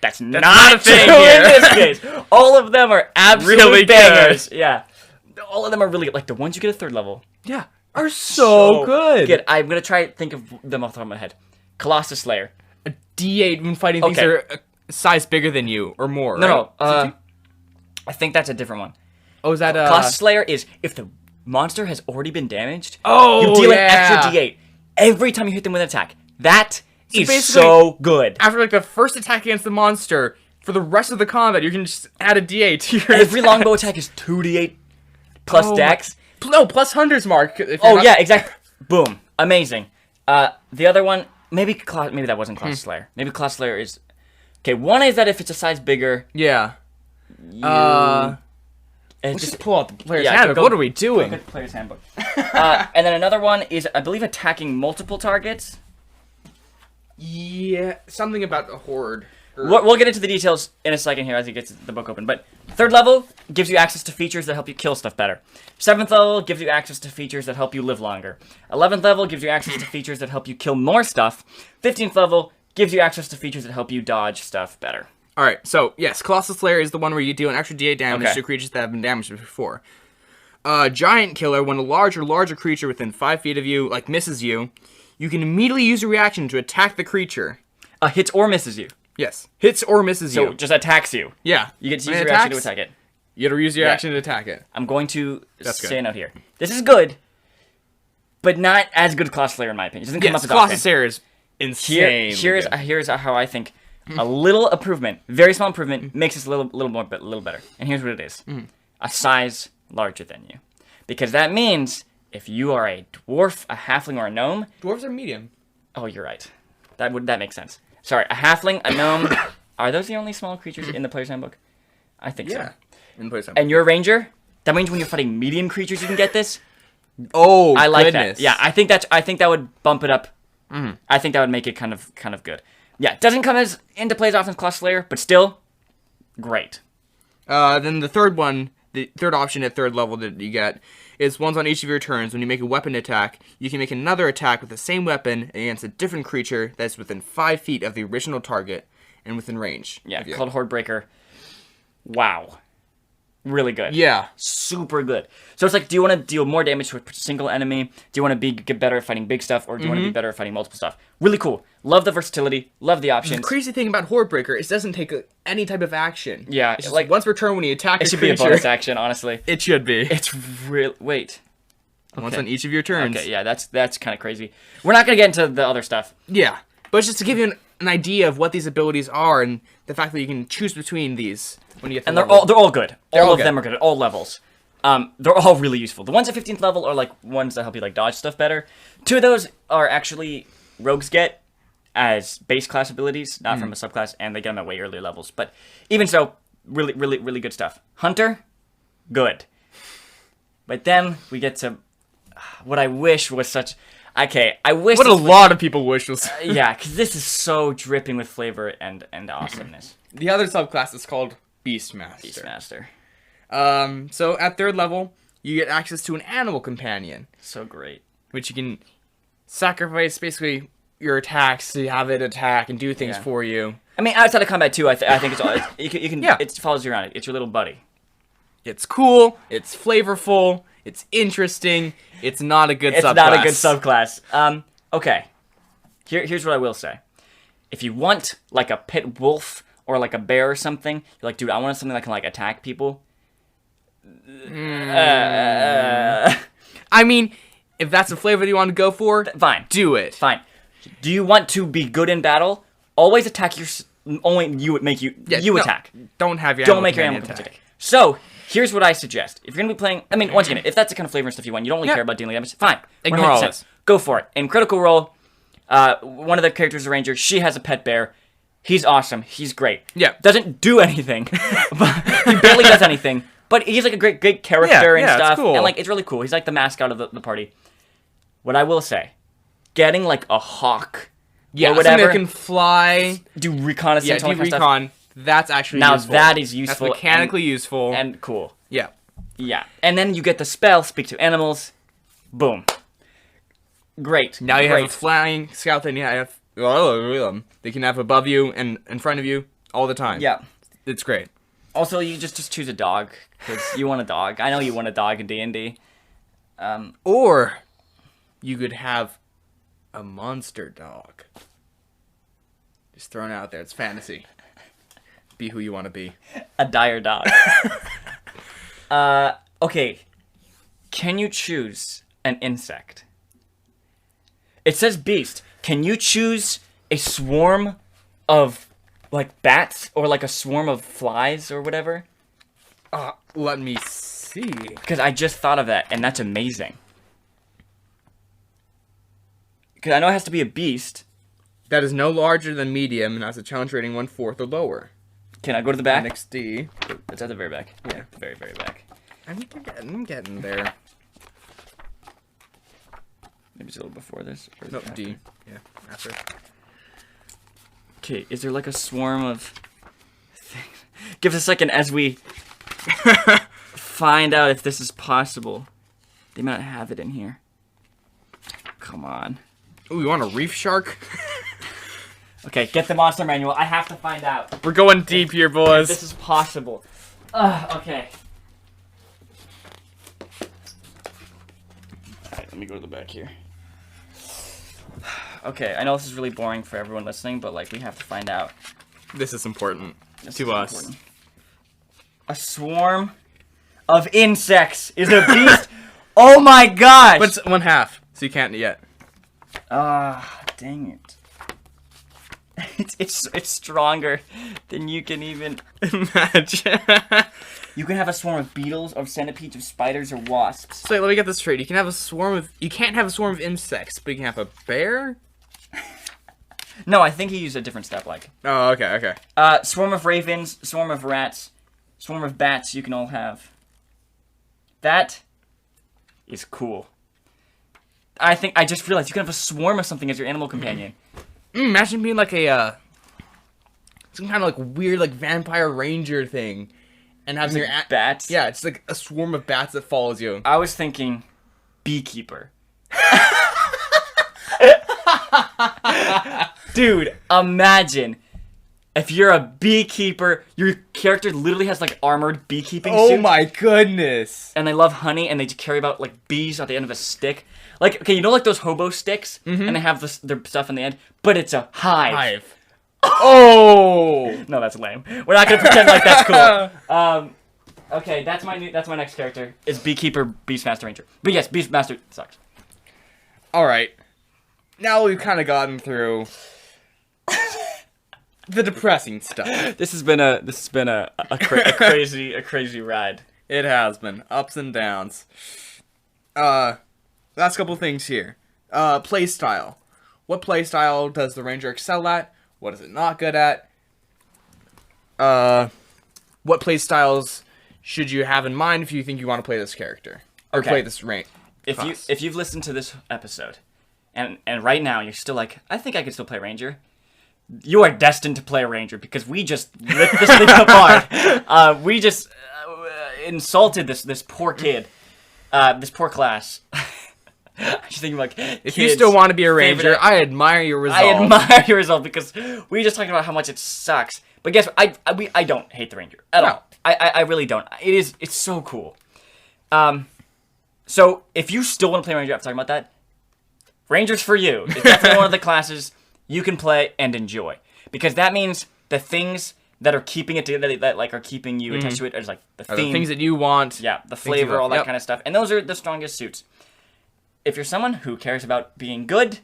That's not a thing true in this case. All of them are absolute Really bangers. Yeah. All of them are really good. Like the ones you get at 3rd level. Yeah. Are so good. I'm going to try to think of them off the top of my head. Colossus Slayer. A D8 when fighting things that are a size bigger than you or more, right? No. I think that's a different one. Oh, is that Colossus Slayer is if the monster has already been damaged, Oh, you deal yeah. an extra D8 every time you hit them with an attack. That is basically- so good. after like the first attack against the monster, for the rest of the combat, you can just add a D8 to your Every attack. longbow attack is 2d8 plus Oh my- dex. No, plus Hunter's Mark. if you're Oh not- yeah, exactly. Boom, amazing. The other one, maybe that wasn't Colossus Slayer. Maybe Colossus Slayer is. Okay, one is that if it's a size bigger, Yeah. you. Let's just pull out the player's Yeah, handbook. go- What are we Look doing? at the player's handbook. And then another one is, I believe, attacking multiple targets. Yeah, something about the horde. We'll get into the details in a second here as he gets the book open. But 3rd level gives you access to features that help you kill stuff better. 7th level gives you access to features that help you live longer. 11th level gives you access to features that help you kill more stuff. 15th level gives you access to features that help you dodge stuff better. All right, so yes, Colossus Slayer is the one where you deal an extra D8 damage Okay. to creatures that have been damaged before. Giant Killer, when a larger creature within 5 feet of you, like, misses you, you can immediately use a reaction to attack the creature. Hits or misses you. Yes, hits or misses So you. just attacks you. Yeah, You get to When use it your action to attacks, attack it. You gotta use your Yeah. action to attack it. I'm going to That's say good. a note here. This is good, but not as good as Colossus Slayer in my opinion. It doesn't come Yes, up as Colossus often. Slayer is insane. Here's how I think a little improvement, very small improvement, makes this a little better. And here's what it is: a size larger than you, because that means if you are a dwarf, a halfling, or a gnome. Dwarves are medium. Oh, you're right. That makes sense. Sorry, a halfling, a gnome. Are those the only small creatures in the player's handbook? I think so. In place And you're a ranger. That means when you're fighting medium creatures, you can get this. oh, I like goodness. that. Yeah, I think that would bump it up. I think that would make it kind of good. Yeah, it doesn't come as into play as often as Colossus Slayer, but still great. Then the third one, the third option at 3rd level that you get, is once on each of your turns, when you make a weapon attack, you can make another attack with the same weapon against a different creature that's within 5 feet of the original target and within range. Yeah, of you. called Horde Breaker. wow. Really good. Yeah. Super good. So it's like, do you want to deal more damage to a single enemy? Do you want to get better at fighting big stuff? Or do you want to be better at fighting multiple stuff? Really cool. Love the versatility. Love the options. The crazy thing about Horde Breaker is it doesn't take any type of action. Yeah. It's just like once per turn when you attack it should be a bonus action, honestly. It should be. It's real. Wait. Okay. Once on each of your turns. Okay, yeah, that's kind of crazy. We're not going to get into the other stuff. Yeah. But it's just to give you an idea of what these abilities are and the fact that you can choose between these when you get to they're all good. All of them are good at all levels. They're all really useful. The ones at 15th level are like ones that help you like dodge stuff better. 2 of those are actually rogues get as base class abilities, not from a subclass, and they get them at way earlier levels. But even so, really, really, really good stuff. Hunter, good. But then we get to what I wish was such. Okay, I wish. What a lot of people wish was. Yeah, because this is so dripping with flavor and awesomeness. The other subclass is called Beastmaster. Beastmaster. So at 3rd level, you get access to an animal companion. So great. Which you can sacrifice basically your attacks to have it attack and do things for you. I mean, outside of combat too, I think it's all you can. Yeah. It follows you around. It's your little buddy. It's cool. It's flavorful. It's interesting. It's not a good subclass. It's not a good subclass. Okay. Here's what I will say. If you want like a pit wolf or like a bear or something, you're like, dude, I want something that can like attack people. I mean, if that's the flavor that you want to go for, fine. Do it. Fine. Do you want to be good in battle? Always attack only you would make you attack. Don't have your don't make your animal attack. So here's what I suggest. If you're gonna be playing, I mean, once again, if that's the kind of flavor and stuff you want, you don't really care about dealing damage. Fine. Ignore all this. Go for it. In Critical Role, one of the characters is a ranger. She has a pet bear. He's awesome. He's great. Yeah. Doesn't do anything. He barely does anything. But he's like a great character and stuff. It's cool. And like it's really cool. He's like the mascot of the party. What I will say, getting like a hawk. Yeah, or whatever. Something that can fly. Do reconnaissance. Yeah, do recon. That's actually now useful. That is useful. That's mechanically useful. And cool. Yeah. Yeah. And then you get the spell, Speak to Animals. Boom. Great. Now you have a flying scout that you have. They can have above you and in front of you all the time. Yeah. It's great. Also, you just choose a dog because you want a dog. I know you want a dog in D&D. Or you could have a monster dog. Just thrown out there. It's fantasy. Be who you want to be. A dire dog. Okay. Can you choose an insect? It says beast. Can you choose a swarm of like bats or like a swarm of flies or whatever? Let me see. Because I just thought of that, and that's amazing. Because I know it has to be a beast. That is no larger than medium and has a challenge rating 1/4 or lower. Can I go to the back? NXD. It's at the very back. Yeah. Very, very back. I'm getting there. Maybe it's a little before this. Or Nope, after. D. Yeah, after. Okay, is there like a swarm of things? Give us a second as we find out if this is possible. They might not have it in here. Come on. Ooh, you want a reef shark? Okay, get the monster manual. I have to find out. We're going deep here, boys. This is possible. Okay. Alright, let me go to the back here. Okay, I know this is really boring for everyone listening, but like we have to find out. This is important This to is us. important. A swarm of insects is a beast. Oh my gosh! But it's 1/2, so you can't yet. Dang it. It's stronger than you can even Imagine. You can have a swarm of beetles, of centipedes, of spiders, or wasps. So let me get this straight. You can have a swarm of. You can't have a swarm of insects, but you can have a bear. No, I think he used a different step like. Oh, okay. Swarm of ravens, swarm of rats, swarm of bats you can all have. That is cool. I just realized you can have a swarm of something as your animal companion. Imagine being like a some kind of like weird like vampire ranger thing, and having your bats. Yeah, it's like a swarm of bats that follows you. I was thinking beekeeper. Dude, imagine If you're a beekeeper, your character literally has like armored beekeeping suit. Oh my goodness! And they love honey, and they carry about like bees at the end of a stick. Like, okay, you know like those hobo sticks? And they have their stuff in the end? But it's a hive. Oh! No, that's lame. We're not gonna pretend like that's cool. Okay, that's my next character, is Beekeeper Beastmaster Ranger. But yes, Beastmaster sucks. Alright. Now we've kind of gotten through the depressing stuff. This has been a crazy ride. It has been. Ups and downs. Last couple things here. Play style. What play style does the Ranger excel at? What is it not good at? What play styles should you have in mind if you think you want to play this character? Or play this rank? If you've listened to this episode, and right now you're still like, I think I could still play Ranger, you are destined to play a Ranger, because we just ripped this thing apart. We just insulted this poor kid, this poor class. I just think like, if you still want to be a Ranger, I admire your resolve. I admire your resolve, because we just talked about how much it sucks. But guess what? I don't hate the Ranger at all. I really don't. It's so cool. So if you still want to play Ranger after talking about that, Ranger's for you. It's definitely one of the classes you can play and enjoy, because that means the things that are keeping it together, that like are keeping you attached to it, are like the theme, the things that you want, the flavor, all that kind of stuff, and those are the strongest suits. If you're someone who cares about being good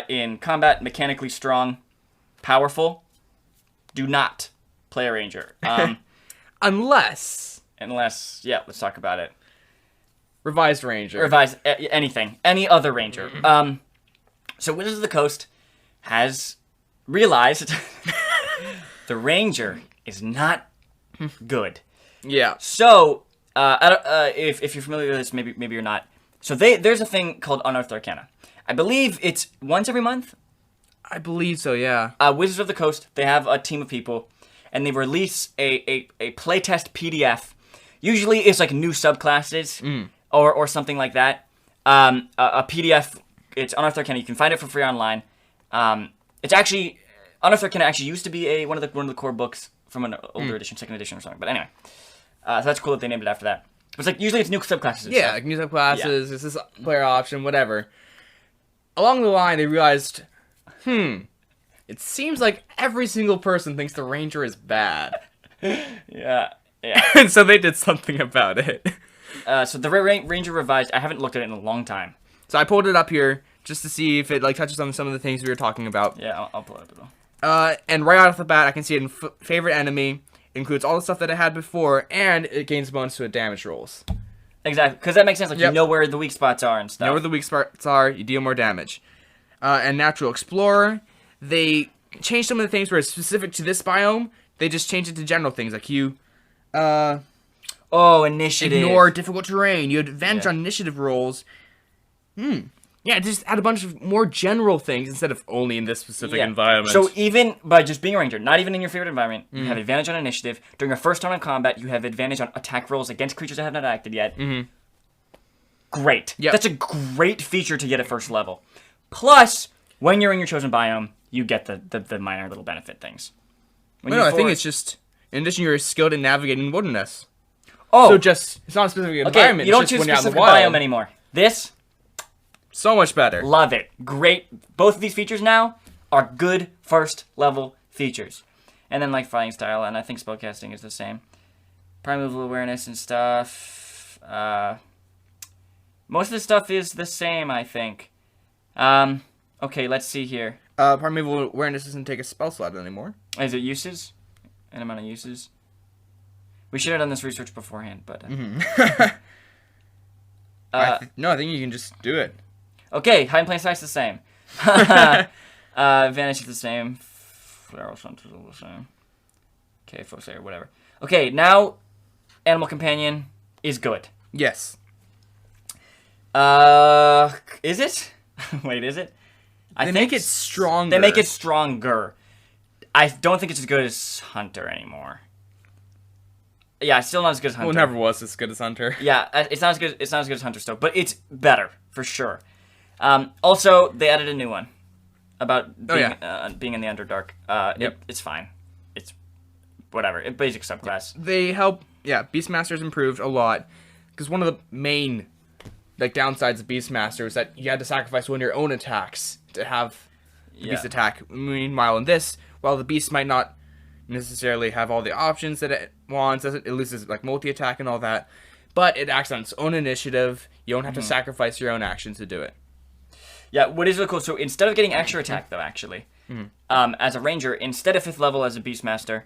in combat, mechanically strong, powerful, do not play a Ranger. Unless, let's talk about it. Revised Ranger. Anything. Any other Ranger. So Wizards of the Coast has realized the Ranger is not good. Yeah. So, if you're familiar with this, maybe you're not. So there's a thing called Unearthed Arcana. I believe it's once every month. I believe so, yeah. Wizards of the Coast, they have a team of people, and they release a playtest PDF. Usually it's like new subclasses or something like that. A PDF, it's Unearthed Arcana. You can find it for free online. It's actually, Unearthed Arcana actually used to be one of the core books from an older edition, second edition or something. But anyway, so that's cool that they named it after that. But it's like, usually it's new subclasses. Yeah, like new subclasses, it's this player option, whatever. Along the line, they realized, it seems like every single person thinks the Ranger is bad. Yeah. And so they did something about it. So the Ranger Revised, I haven't looked at it in a long time. So I pulled it up here just to see if it like touches on some of the things we were talking about. Yeah, I'll pull it up. And right off the bat, I can see it in favorite enemy. It includes all the stuff that it had before, and it gains bonus to damage rolls. Exactly, because that makes sense. Like, you know where the weak spots are and stuff. Know where the weak spots are, you deal more damage. And Natural Explorer, they changed some of the things where it's specific to this biome. They just changed it to general things, like you... initiative. Ignore difficult terrain. You had advantage on initiative rolls. Yeah, just add a bunch of more general things instead of only in this specific environment. So even by just being a Ranger, not even in your favorite environment, you have advantage on initiative. During your first turn on combat, you have advantage on attack rolls against creatures that have not acted yet. Great. Yep. That's a great feature to get at first level. Plus, when you're in your chosen biome, you get the minor little benefit things. I think it's just, in addition, you're skilled in navigating wilderness. Oh. So just, it's not a specific environment. You don't choose a specific biome anymore. This... so much better. Love it. Great. Both of these features now are good first level features. And then like fighting style, and I think spellcasting is the same. Primeval awareness and stuff. Most of the stuff is the same, I think. Okay, let's see here. Primeval awareness doesn't take a spell slot anymore. Is it uses? An amount of uses? We should have done this research beforehand, but... No, I think you can just do it. Okay, hide and plain sight's the same. Vanish is the same. Flare Hunters is the same. Okay, Fosayer, whatever. Okay, now Animal Companion is good. Yes. Is it? Wait, is it? They make it stronger. They make it stronger. I don't think it's as good as Hunter anymore. Yeah, it's still not as good as Hunter. Well, it never was as good as Hunter. Yeah, it's not as good. It's not as good as Hunter still, but it's better for sure. Also, they added a new one about being in the Underdark. It's fine. whatever, a basic subclass. They help. Yeah, Beastmaster's improved a lot because one of the main downsides of Beastmaster is that you had to sacrifice one of your own attacks to have the beast attack. Meanwhile, in this, while the beast might not necessarily have all the options that it wants, it loses multi-attack and all that, but it acts on its own initiative. You don't have to sacrifice your own actions to do it. Yeah, what is really cool, so instead of getting extra attack, though, actually, as a ranger, instead of 5th level as a Beastmaster,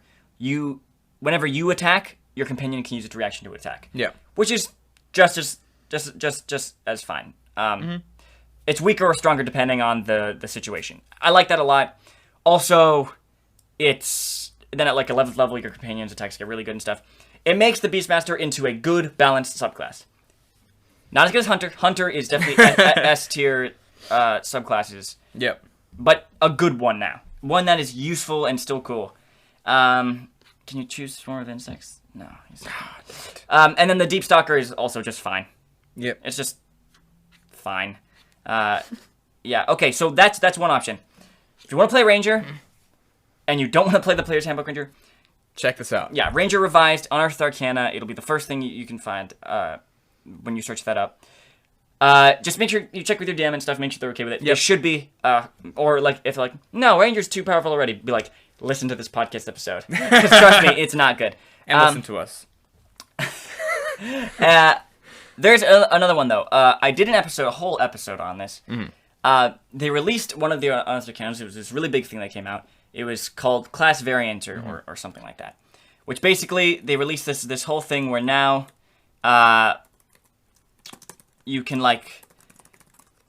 whenever you attack, your companion can use its reaction to attack. Yeah. Which is just as fine. It's weaker or stronger depending on the situation. I like that a lot. Also, it's... Then at 11th level, your companion's attacks get really good and stuff. It makes the Beastmaster into a good, balanced subclass. Not as good as Hunter. Hunter is definitely S-tier subclasses. Yep. But a good one now. One that is useful and still cool. Can you choose Swarm of Insects? No. And then the Deep Stalker is also just fine. Yep. It's just fine. Yeah, okay, so that's one option. If you want to play Ranger, and you don't want to play the Player's Handbook Ranger, check this out. Yeah, Ranger Revised, Unearthed Arcana. It'll be the first thing you can find when you search that up. Just make sure you check with your DM and stuff, make sure they're okay with it. Yep. It should be, or if no, Ranger's too powerful already, be like, listen to this podcast episode. Because trust me, it's not good. And listen to us. There's another one, though. I did a whole episode on this. They released one of the Unearthed Arcanas. It was this really big thing that came out. It was called Class Variant or something like that. Which basically, they released this whole thing where now you can,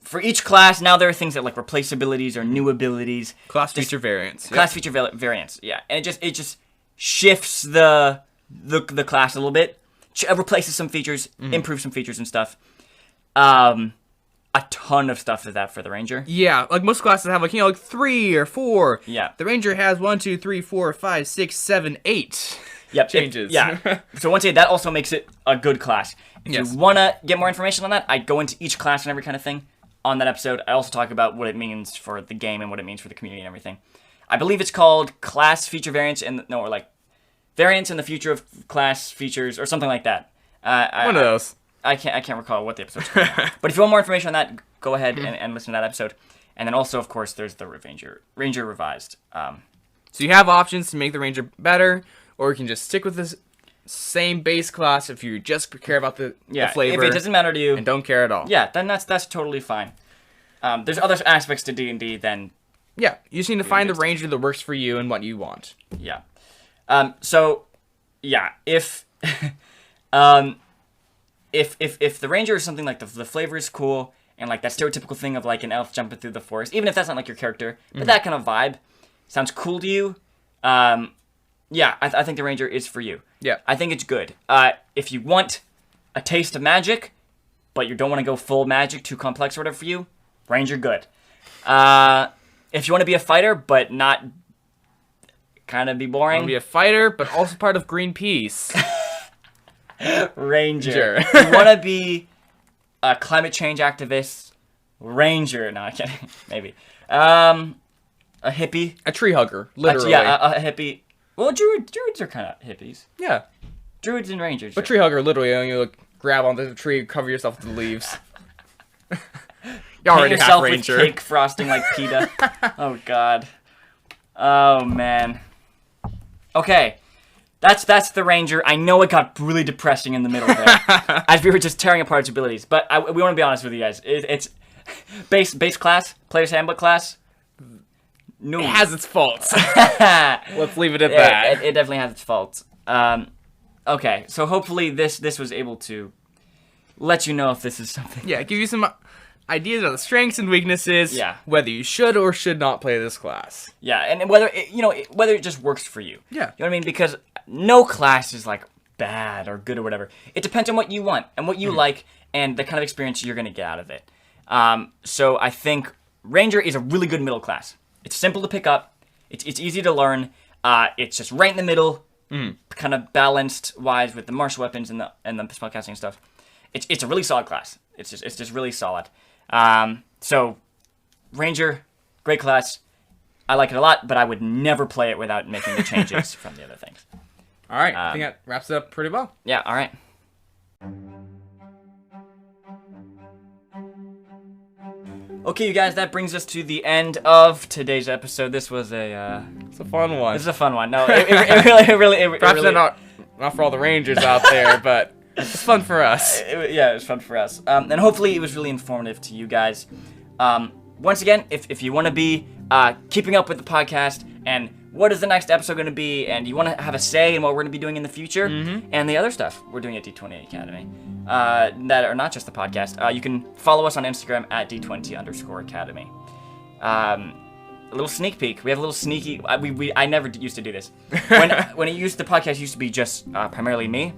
for each class, now there are things that, replace abilities or new abilities. Class feature variants. Class feature variants, yeah. And it just shifts the class a little bit. Replaces some features, improves some features and stuff. A ton of stuff for that for the Ranger. Yeah, most classes have 3 or 4. Yeah. The Ranger has 1, 2, 3, 4, 5, 6, 7, 8. Yep. Changes. So once again, that also makes it a good class. If Yes. you want to get more information on that, I go into each class and every kind of thing on that episode. I also talk about what it means for the game and what it means for the community and everything. I believe it's called Class Feature Variants Variants in the Future of Class Features or something like that. One of those. I can't recall what the episode's called. But if you want more information on that, go ahead and listen to that episode. And then also, of course, there's the Ranger Revised. So you have options to make the Ranger better, or you can just stick with this same base class if you just care about the flavor. If it doesn't matter to you and don't care at all. Yeah, then that's totally fine. There's other aspects to D&D than... Yeah, you just need to find the Ranger that works for you and what you want. Yeah. If if the Ranger is something like the flavor is cool and that stereotypical thing of an elf jumping through the forest, even if that's not your character, but that kind of vibe sounds cool to you, I think the Ranger is for you. Yeah. I think it's good. If you want a taste of magic, but you don't want to go full magic, too complex or whatever for you, Ranger good. If you want to be a fighter, but not kind of be boring. You want to be a fighter, but also part of Greenpeace. Ranger. If you want to be a climate change activist, Ranger. No, I can't. Maybe. A hippie. A tree hugger, literally. A hippie. Well, druids are kind of hippies. Yeah. Druids and rangers. A tree hugger, literally. You grab onto the tree, cover yourself with the leaves. You already have Ranger. With cake frosting like PETA. Oh, God. Oh, man. Okay. That's the Ranger. I know it got really depressing in the middle there, as we were just tearing apart its abilities. But we want to be honest with you guys. It's base class, Player's Handbook class. No, it has its faults. Let's leave it at that. It definitely has its faults. Okay, so hopefully this was able to let you know if this is something. Yeah, give you some ideas of the strengths and weaknesses. Yeah. Whether you should or should not play this class. Yeah, and whether it just works for you. Yeah. You know what I mean? Because no class is bad or good or whatever. It depends on what you want and what you like and the kind of experience you're gonna get out of it. So I think Ranger is a really good middle class. It's simple to pick up. It's easy to learn. It's just right in the middle, kind of balanced wise with the martial weapons and the spellcasting stuff. It's a really solid class. It's just really solid. So Ranger, great class. I like it a lot, but I would never play it without making the changes from the other things. All right, I think that wraps it up pretty well. Yeah, all right. Okay, you guys, that brings us to the end of today's episode. This was It's a fun one. This is a fun one. No, it really. Perhaps not for all the Rangers out there, but it's fun for us. Yeah, it was fun for us. And hopefully it was really informative to you guys. Once again, if you want to be keeping up with the podcast and what is the next episode going to be, and you want to have a say in what we're going to be doing in the future, and the other stuff we're doing at D20 Academy, that are not just the podcast, you can follow us on Instagram at D20_Academy. A little sneak peek. We have a little sneaky. I never used to do this. When the podcast used to be just primarily me,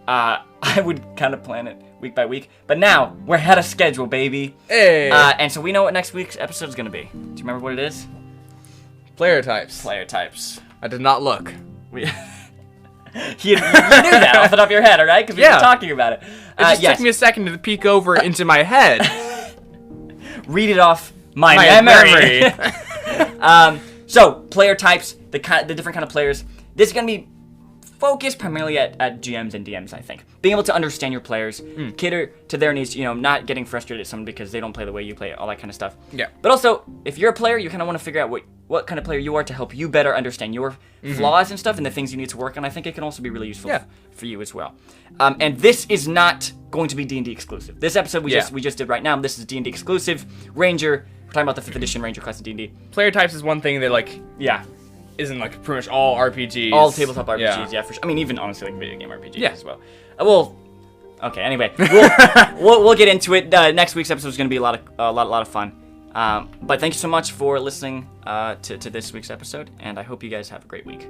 I would kind of plan it week by week. But now we're ahead of schedule, baby. Hey. And so we know what next week's episode is gonna be. Do you remember what it is? Player types. Player types. I did not look. You knew that off the top of your head, all right? Because we were talking about it. It just took me a second to peek over into my head. Read it off my memory. So player types, the different kind of players. This is gonna be focused primarily at GMs and DMs, I think. Being able to understand your players, cater to their needs, not getting frustrated at someone because they don't play the way you play, all that kind of stuff. Yeah. But also, if you're a player, you kind of want to figure out what kind of player you are to help you better understand your flaws and stuff and the things you need to work on. I think it can also be really useful for you as well. And this is not going to be D&D exclusive. This episode we just did right now, this is D&D exclusive. Ranger, we're talking about the 5th edition Ranger class of D&D. Player types is one thing that isn't pretty much all RPGs. All tabletop RPGs, yeah, for sure. I mean, even honestly, video game RPGs as well. Okay. Anyway, we'll get into it. Next week's episode is going to be a lot of fun. But thank you so much for listening to this week's episode, and I hope you guys have a great week.